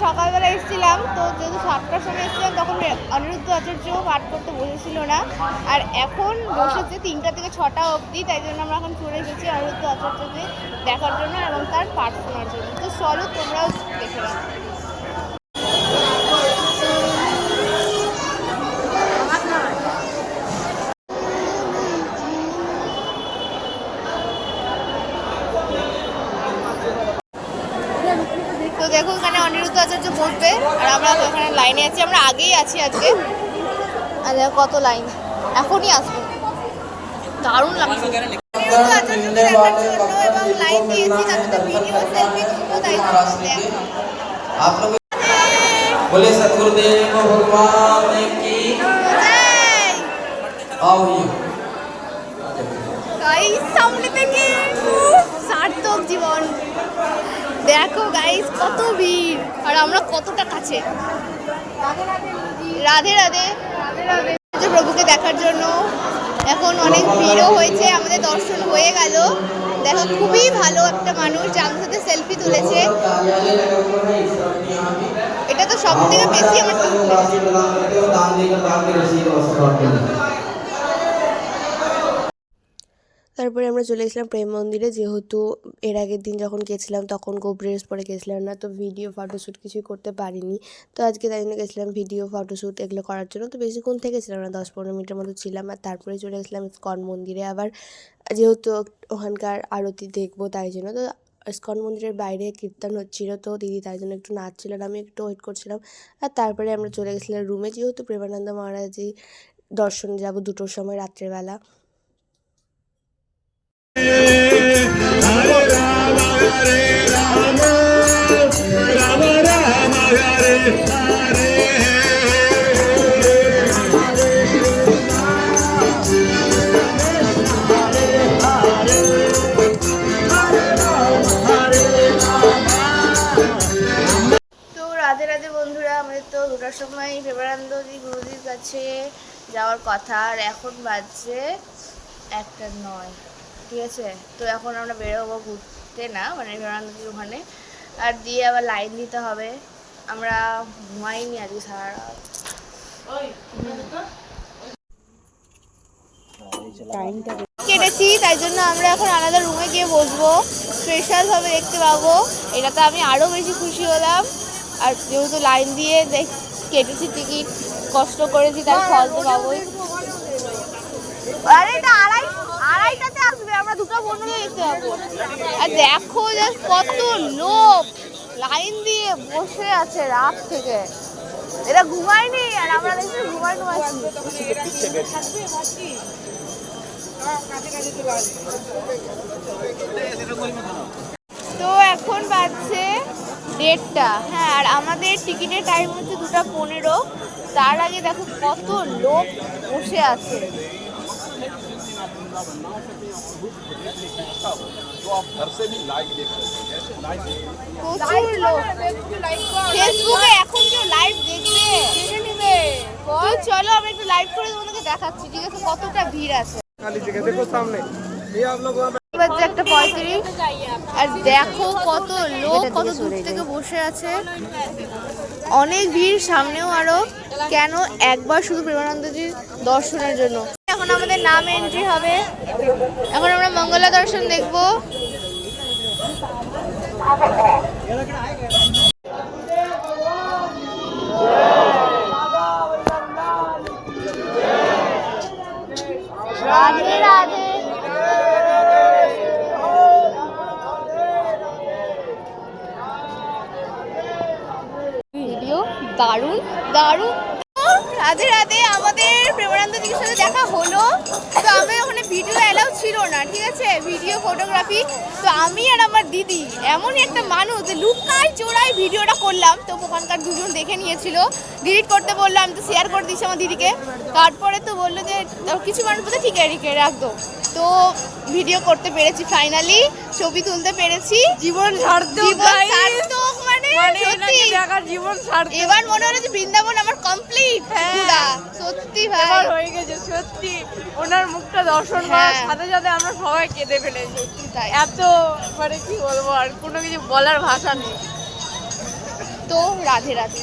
সকালবেলা এসেছিলাম, তো যেহেতু 7টার সময় এসেছিলাম তখন অনিরুদ্ধ আচার্য পাঠ করতে বসেছিল না, আর এখন বসেছে 3টা থেকে 6টা অবধি। তাই জন্য আমরা এখন চলে এসেছি অনিরুদ্ধ আচার্যকে দেখার জন্য এবং তার পাঠ শোনার জন্য। তো চলো তোমরাও দেখে নাও। তো দেখো এখানে অনিরুদ্ধ আচার্য বসবে আর আমরা এখানে লাইনে আছি, আমরা আগেই আছি আজকে। আর দেখো কত লাইন, এখনই আসবে, দারুণ লাগছে। অনিরুদ্ধ আচার্যকে দেখার জন্য এবং লাইন দিয়েছি তাতে ভিডিও সেলফি তুলবো, তাই জন্য आप लोग बोले सतगुरुदेव भगवान की आओ ये গাইস সামনে থেকে সার্থক জীবন। দেখো গাইস কত ভিড় আর আমরা কতটা কাছে। রাধে রাধে রাধে রাধে প্রভুকে দেখার জন্য এখন অনেক ভিড়ও হয়েছে, আমাদের দর্শন হয়ে গেল। দেখো খুবই ভালো একটা মানুষ, যার সাথে সেলফি তুলেছে। এটা তো সব থেকে বেশি আমার তারপরে আমরা চলে গেছিলাম প্রেম মন্দিরে, যেহেতু এর আগের দিন যখন গেছিলাম তখন খুব ড্রেস পরে গেছিলাম না, তো ভিডিও ফটোশ্যুট কিছুই করতে পারিনি। তো আজকে তাই জন্য গেছিলাম ভিডিও ফটোশ্যুট এগুলো করার জন্য। তো বেশিক্ষণ থেকেছিলাম না, 10-15 মিনিটের মতো ছিলাম। আর তারপরে চলে গেছিলাম ইস্কন মন্দিরে, আবার যেহেতু ওখানকার আরতি দেখবো তাই জন্য। তো ইস্কন মন্দিরের বাইরে কীর্তন হচ্ছিলো, তো দিদি তাই জন্য একটু নাচছিল, আমি একটু ওয়েট করছিলাম। আর তারপরে আমরা চলে গেছিলাম রুমে, যেহেতু প্রেমানন্দ মহারাজই দর্শনে যাবো 2টোর সময় রাত্রেবেলা। রাধে রাধে বন্ধুরা, আমাদের তো 2টার সময় প্রেমানন্দজি গুরুজির কাছে যাওয়ার কথা, আর এখন বাজছে 1:09, ঠিক আছে। তো এখন আমরা বেরোবো ঘুরতে, না মানে প্রেমানন্দজির ওখানে, আর দিয়ে আবার লাইন দিতে হবে। আমরা ঘুমাইনি আজকে সারা রাত, কেটেছি, তাই জন্য আমরা এখন আলাদা রুমে গিয়ে বসবো, স্পেশালভাবে দেখতে পাবো। এটাতে আমি আরও বেশি খুশি হলাম। আর যেহেতু লাইন দিয়ে কেটেছি টিকিট, কষ্ট করেছি, তার ফল তো পাবোই। আরে এটা আড়াইটাতে আসবে, আমরা 2:15 দেখতে পাবো। আর দেখো যে কত লোক লাইন দিয়ে বসে আছে রাত থেকে, এরা ঘুমায়নি আর আমরা দেখছি ঘুমানো আছি। তো এখন বাজছে 1:30, হ্যাঁ, আর আমাদের টিকিটের টাইম হচ্ছে 2:15। তার আগে দেখো কত লোক বসে আছে। প্রচুর লোক, ফেসবুকে এখন কেউ লাইভ দেখবে, চলো আমি একটু লাইভ করে তোমাদেরকে দেখাচ্ছি, ঠিক আছে, কতটা ভিড় আছে। একটা 35, আর দেখো কত লোক কত দূর থেকে বসে আছে, অনেক ভিড়, সামনেও আরো। কেন? একবার শুধু প্রেমানন্দজির দর্শনের জন্য। এখন আমাদের নাম এন্ট্রি হবে, এখন আমরা মঙ্গলা দর্শন দেখবো। রাধে রাধে। ভিডিও দারুণ দারুণ। রাধে রাধে, আমাদের প্রেমানন্দজির সাথে দেখা হলো। তো আমি ওখানে ভিডিও অ্যালাউ ছিল না, ঠিক আছে, ভিডিও ফটোগ্রাফি। তো আমি আর আমার দিদি এমনই একটা মানুষ যে লুকাই চোরাই ভিডিওটা করলাম। তো ওখানকার দুজন দেখে নিয়েছিল, ডিলিট করতে বললাম, তো শেয়ার করে দিয়েছি আমার দিদিকে। তারপরে তো বললো যে কিছু মানুষ বলতে ঠিক আছে রাখতো। তো ভিডিও করতে পেরেছি, ফাইনালি ছবি তুলতে পেরেছি। জীবন সার্থক, মানে জীবন সার্থক। এবার মনে হলো যে বৃন্দাবন আমার কমপ্লিট, সত্যি ভাই হয়ে গেছে, সত্যি ওনার মুখটা দর্শন করার সাথে সাথে আমরা সবাই কেঁদে ফেলেছি। এত মানে কি বলবো, আর কোনো কিছু বলার ভাষা নেই। তো রাধে রাধে।